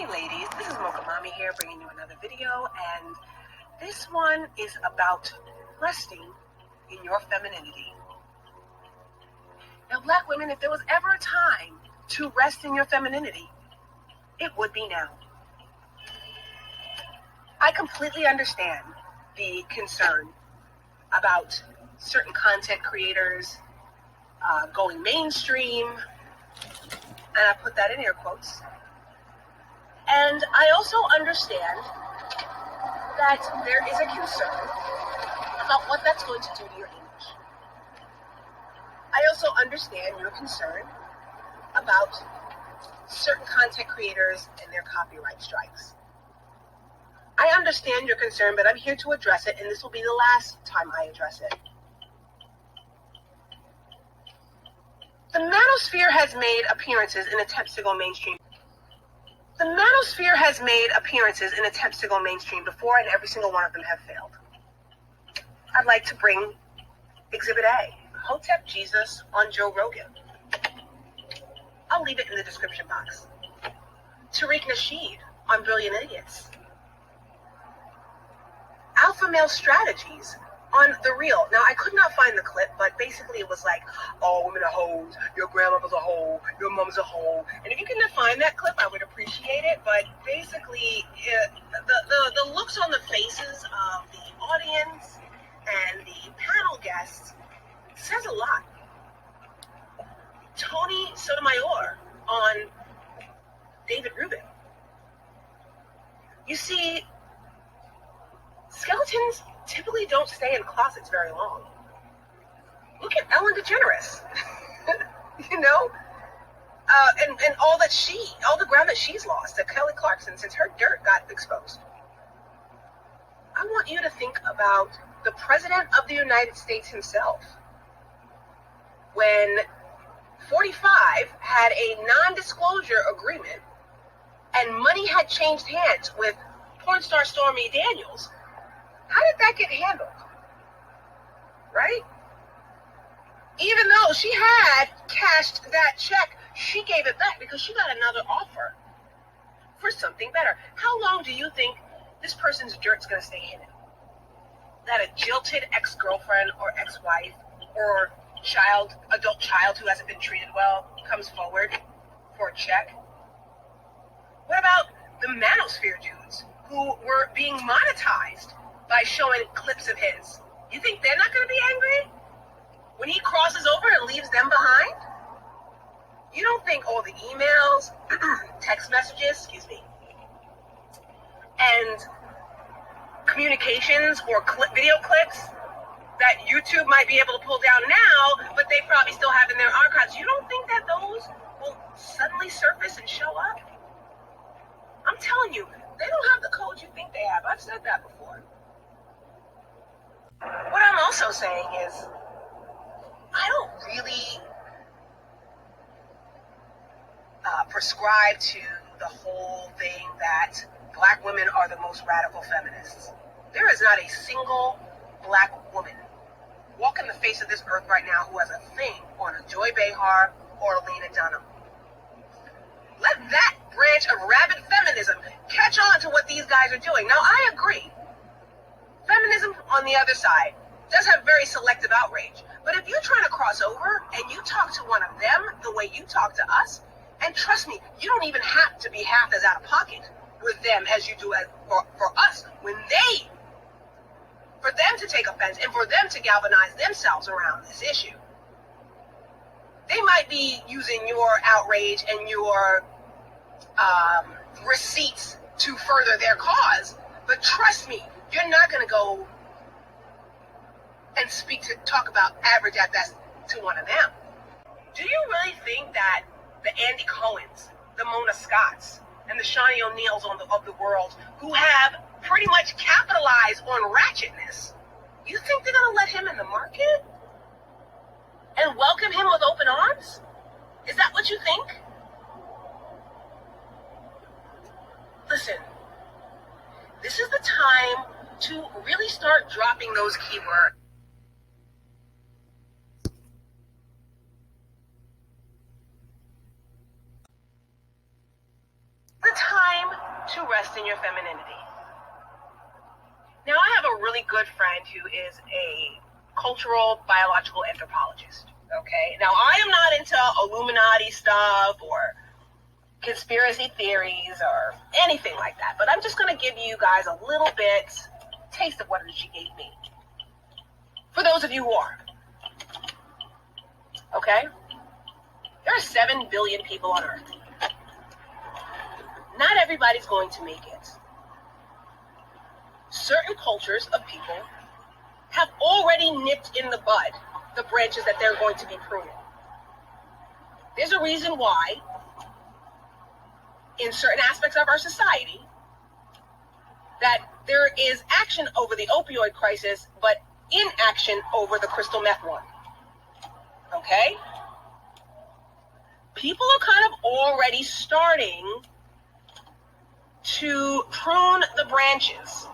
Hey ladies, this is Mocha Mommy here bringing you another video, and this one is about resting in your femininity. Now black women, if there was ever a time to rest in your femininity, it would be now. I completely understand the concern about certain content creators going mainstream, and I put that in air quotes. And I also understand that there is a concern about what that's going to do to your image. I also understand your concern about certain content creators and their copyright strikes. I understand your concern, but I'm here to address it, and this will be the last time I address it. The manosphere has made appearances in attempts to go mainstream. The manosphere has made appearances in attempts to go mainstream before, and every single one of them have failed. I'd like to bring Exhibit A, HOTEP Jesus on Joe Rogan. I'll leave it in the description box. Tariq Nasheed on Brilliant Idiots. Alpha Male Strategies on The Real. Now, I could not find the clip, but basically it was like, oh, women are hoes, your grandmother's a hoe, your mom's a hoe. And if you can find that clip, I would appreciate it. But basically, the looks on the faces of the audience and the panel guests says a lot. Tony Sotomayor on David Rubin. You see, skeletons typically don't stay in closets very long. Look at Ellen DeGeneres, you know, and all the ground that she's lost, that Kelly Clarkson, since her dirt got exposed. I want you to think about the President of the United States himself. When 45 had a non-disclosure agreement and money had changed hands with porn star Stormy Daniels, how did that get handled? Right? Even though she had cashed that check, she gave it back because she got another offer for something better. How long do you think this person's dirt's going to stay hidden? That a jilted ex-girlfriend or ex-wife or adult child who hasn't been treated well comes forward for a check? What about the manosphere dudes who were being monetized by showing clips of his? You think they're not going to be angry when he crosses over and leaves them behind? You don't think all the emails, text messages, and communications or video clips that YouTube might be able to pull down now, but they probably still have in their archives, you don't think that those will suddenly surface and show up? I'm telling you, they don't have the code you think they have. I've said that before. What I'm also saying is, I don't really prescribe to the whole thing that black women are the most radical feminists. There is not a single black woman walking the face of this earth right now who has a thing on a Joy Behar or a Lena Dunham. Let that branch of rabid feminism catch on to what these guys are doing. Now, I agree. Feminism, on the other side, does have very selective outrage. But if you're trying to cross over and you talk to one of them the way you talk to us, and trust me, you don't even have to be half as out of pocket with them as you do for us. For them to take offense and for them to galvanize themselves around this issue. They might be using your outrage and your receipts to further their cause, but trust me, you're not going to go and talk about average at best to one of them. Do you really think that the Andy Cohens, the Mona Scotts, and the Shawnee O'Neills of the world, who have pretty much capitalized on ratchetness, you think they're going to let him in the market and welcome him with open arms? Is that what you think? Listen, this is the time to really start dropping those keywords. The time to rest in your femininity. Now, I have a really good friend who is a cultural biological anthropologist, okay? Now, I am not into Illuminati stuff or conspiracy theories or anything like that, but I'm just going to give you guys a little bit taste of what she gave me. For those of you who are, okay? There are 7 billion people on Earth. Not everybody's going to make it. Certain cultures of people have already nipped in the bud the branches that they're going to be pruning. There's a reason why, in certain aspects of our society, that there is action over the opioid crisis, but inaction over the crystal meth one. Okay? People are kind of already starting to prune the branches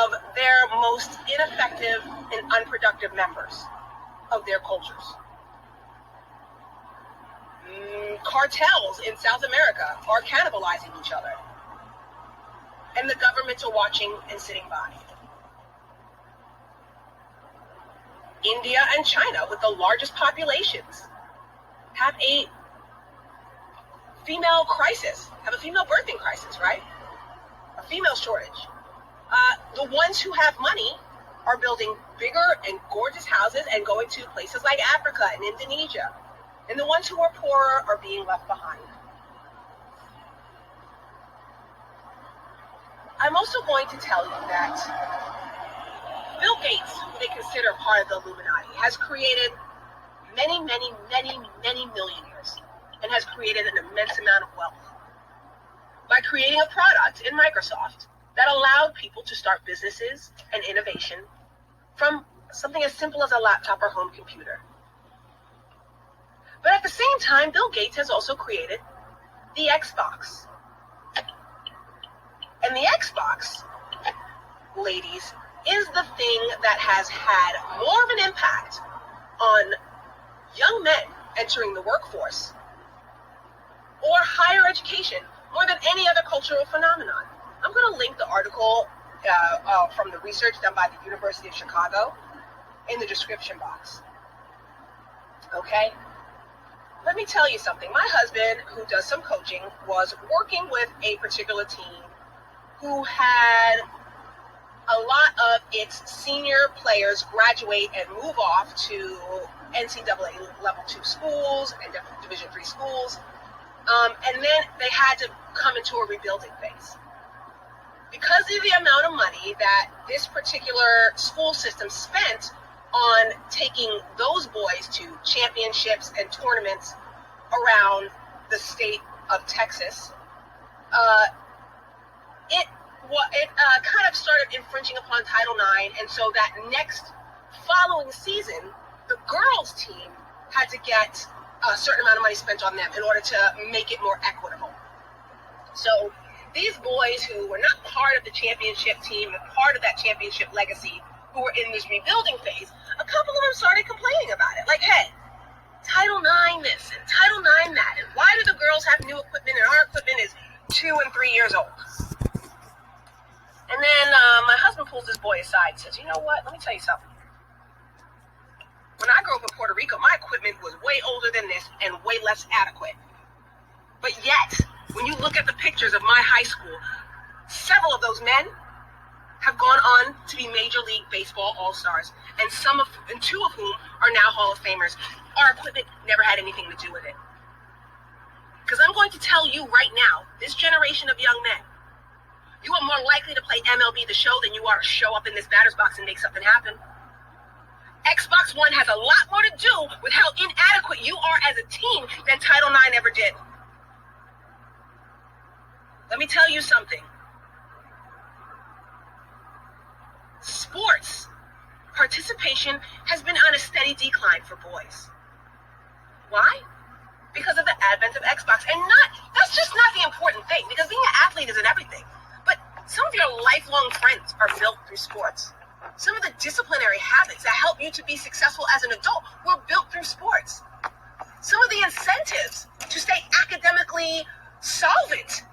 of their most ineffective and unproductive members of their cultures. Cartels in South America are cannibalizing each other, and the governments are watching and sitting by. India and China, with the largest populations, have a female crisis, have a female birthing crisis, right? A female shortage. The ones who have money are building bigger and gorgeous houses and going to places like Africa and Indonesia. And the ones who are poorer are being left behind. I'm also going to tell you that Bill Gates, who they consider part of the Illuminati, has created many millionaires and has created an immense amount of wealth by creating a product in Microsoft that allowed people to start businesses and innovation from something as simple as a laptop or home computer. But at the same time, Bill Gates has also created the Xbox. And the Xbox, ladies, is the thing that has had more of an impact on young men entering the workforce or higher education more than any other cultural phenomenon. I'm going to link the article from the research done by the University of Chicago in the description box. Okay? Let me tell you something. My husband, who does some coaching, was working with a particular team who had a lot of its senior players graduate and move off to NCAA level 2 schools and Division 3 schools. And then they had to come into a rebuilding phase. Because of the amount of money that this particular school system spent on taking those boys to championships and tournaments around the state of Texas, it kind of started infringing upon Title IX, and so that next following season, the girls' team had to get a certain amount of money spent on them in order to make it more equitable. So these boys who were not part of the championship team and part of that championship legacy, who were in this rebuilding phase, a couple of them started complaining about it. Like, hey, Title IX this and Title IX that, and why do the girls have new equipment and our equipment is 2 and 3 years old? And then my husband pulls this boy aside and says, you know what, let me tell you something. When I grew up in Puerto Rico, my equipment was way older than this and way less adequate. But yet, when you look at the pictures of my high school, several of those men have gone on to be Major League Baseball All-Stars, and 2 of whom are now Hall of Famers. Our equipment never had anything to do with it. Because I'm going to tell you right now, this generation of young men, you are more likely to play MLB The Show than you are to show up in this batter's box and make something happen. Xbox One has a lot more to do with how inadequate you are as a team than Title IX ever did. Let me tell you something. Sports participation has been on a steady decline for boys. Why? Because of the advent of Xbox. And that's just not the important thing, because being an athlete isn't everything. But some of your lifelong friends are built through sports. Some of the disciplinary habits that help you to be successful as an adult were built through sports. Some of the incentives to stay academically solvent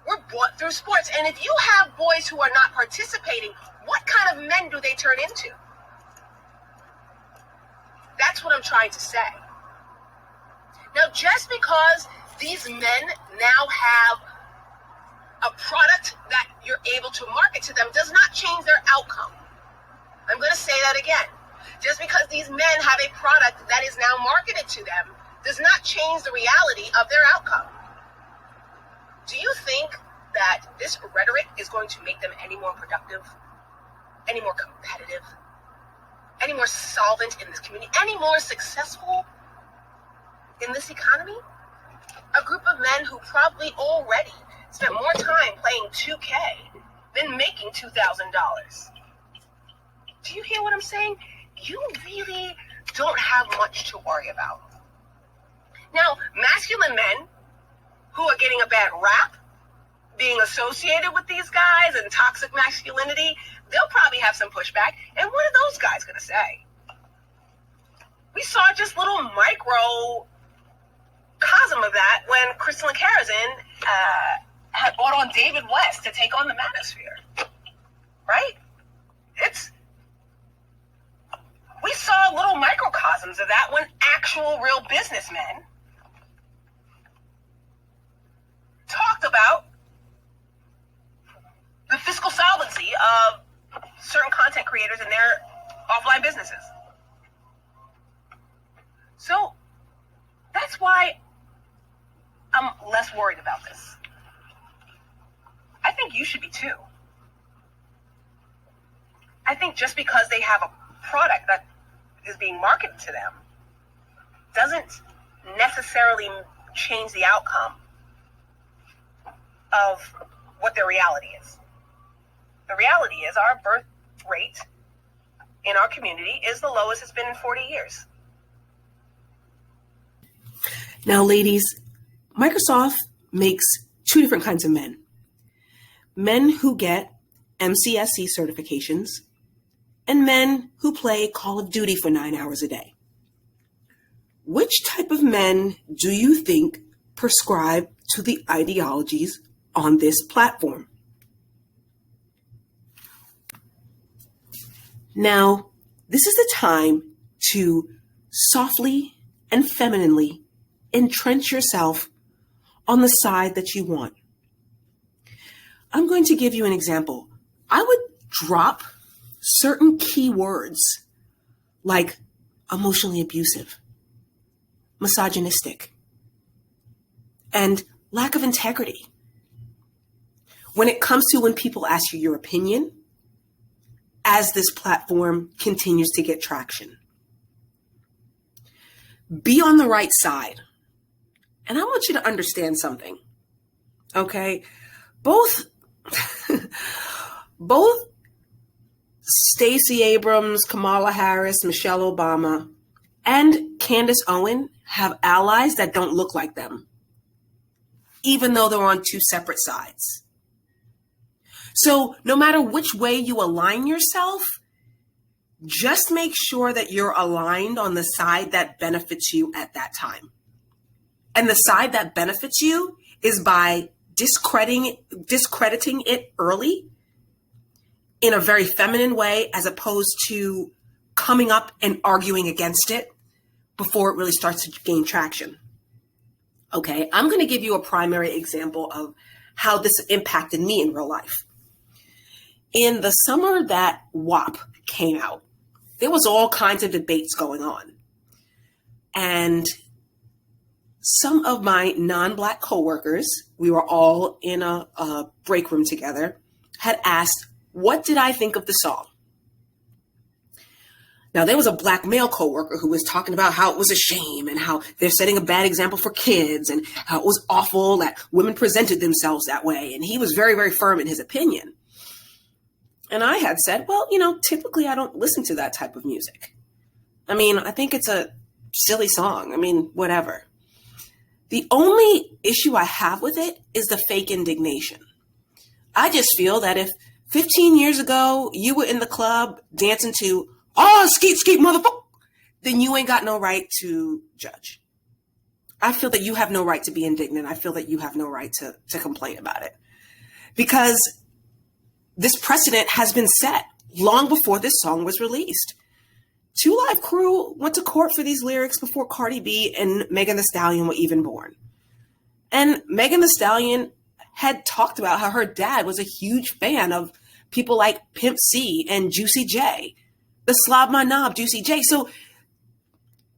were We're bought through sports. And if you have boys who are not participating, what kind of men do they turn into? That's what I'm trying to say. Now, just because these men now have a product that you're able to market to them does not change their outcome. I'm going to say that again. Just because these men have a product that is now marketed to them does not change the reality of their outcome. Do you think that this rhetoric is going to make them any more productive, any more competitive, any more solvent in this community, any more successful in this economy? A group of men who probably already spent more time playing 2K than making $2,000. Do you hear what I'm saying? You really don't have much to worry about. Now, masculine men who are getting a bad rap, being associated with these guys and toxic masculinity, they'll probably have some pushback. And what are those guys going to say? We saw just little microcosm of that when Crystal and Karazin had brought on David West to take on the manosphere. Right? We saw little microcosms of that when actual real businessmen talked about the fiscal solvency of certain content creators and their offline businesses. So that's why I'm less worried about this. I think you should be too. I think just because they have a product that is being marketed to them doesn't necessarily change the outcome of what their reality is. The reality is our birth rate in our community is the lowest it's been in 40 years. Now, ladies, Microsoft makes two different kinds of men. Men who get MCSE certifications and men who play Call of Duty for 9 hours a day. Which type of men do you think prescribe to the ideologies on this platform? Now, this is the time to softly and femininely entrench yourself on the side that you want. I'm going to give you an example. I would drop certain keywords like emotionally abusive, misogynistic, and lack of integrity when it comes to when people ask you your opinion as this platform continues to get traction. Be on the right side. And I want you to understand something, okay? Both Stacey Abrams, Kamala Harris, Michelle Obama, and Candace Owen have allies that don't look like them, even though they're on two separate sides. So no matter which way you align yourself, just make sure that you're aligned on the side that benefits you at that time. And the side that benefits you is by discrediting it early in a very feminine way, as opposed to coming up and arguing against it before it really starts to gain traction. Okay, I'm going to give you a primary example of how this impacted me in real life. In the summer that WAP came out, there was all kinds of debates going on. And some of my non-Black coworkers, we were all in a break room together, had asked, what did I think of the song? Now, there was a Black male coworker who was talking about how it was a shame and how they're setting a bad example for kids and how it was awful that women presented themselves that way. And he was very, very firm in his opinion. And I had said, well, typically I don't listen to that type of music. I mean, I think it's a silly song. I mean, whatever. The only issue I have with it is the fake indignation. I just feel that if 15 years ago you were in the club dancing to, oh, skeet, skeet, motherfucker, then you ain't got no right to judge. I feel that you have no right to be indignant. I feel that you have no right to complain about it. because this precedent has been set long before this song was released. 2 Live Crew went to court for these lyrics before Cardi B and Megan Thee Stallion were even born. And Megan Thee Stallion had talked about how her dad was a huge fan of people like Pimp C and Juicy J, the Slob My Knob, Juicy J. So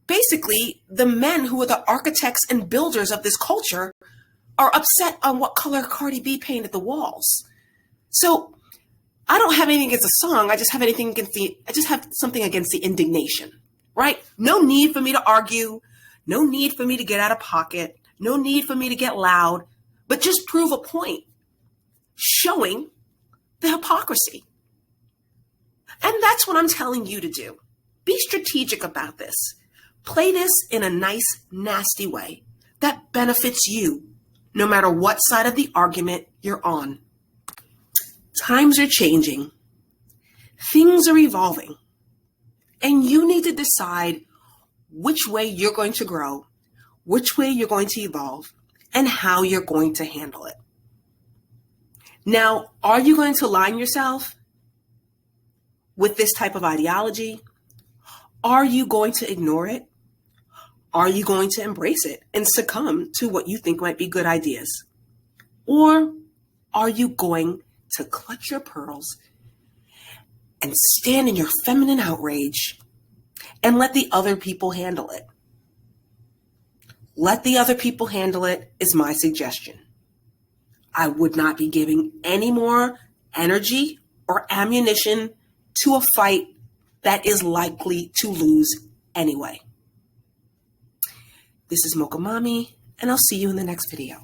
basically, the men who are the architects and builders of this culture are upset on what color Cardi B painted the walls. So I don't have anything against the song. I just have something against the indignation, right? No need for me to argue. No need for me to get out of pocket. No need for me to get loud, but just prove a point showing the hypocrisy. And that's what I'm telling you to do. Be strategic about this. Play this in a nice, nasty way that benefits you, no matter what side of the argument you're on. Times are changing. Things are evolving. And you need to decide which way you're going to grow, which way you're going to evolve, and how you're going to handle it. Now, are you going to align yourself with this type of ideology? Are you going to ignore it? Are you going to embrace it and succumb to what you think might be good ideas? Or are you going to clutch your pearls and stand in your feminine outrage and let the other people handle it? Let the other people handle it is my suggestion. I would not be giving any more energy or ammunition to a fight that is likely to lose anyway. This is Mocha Mommy, and I'll see you in the next video.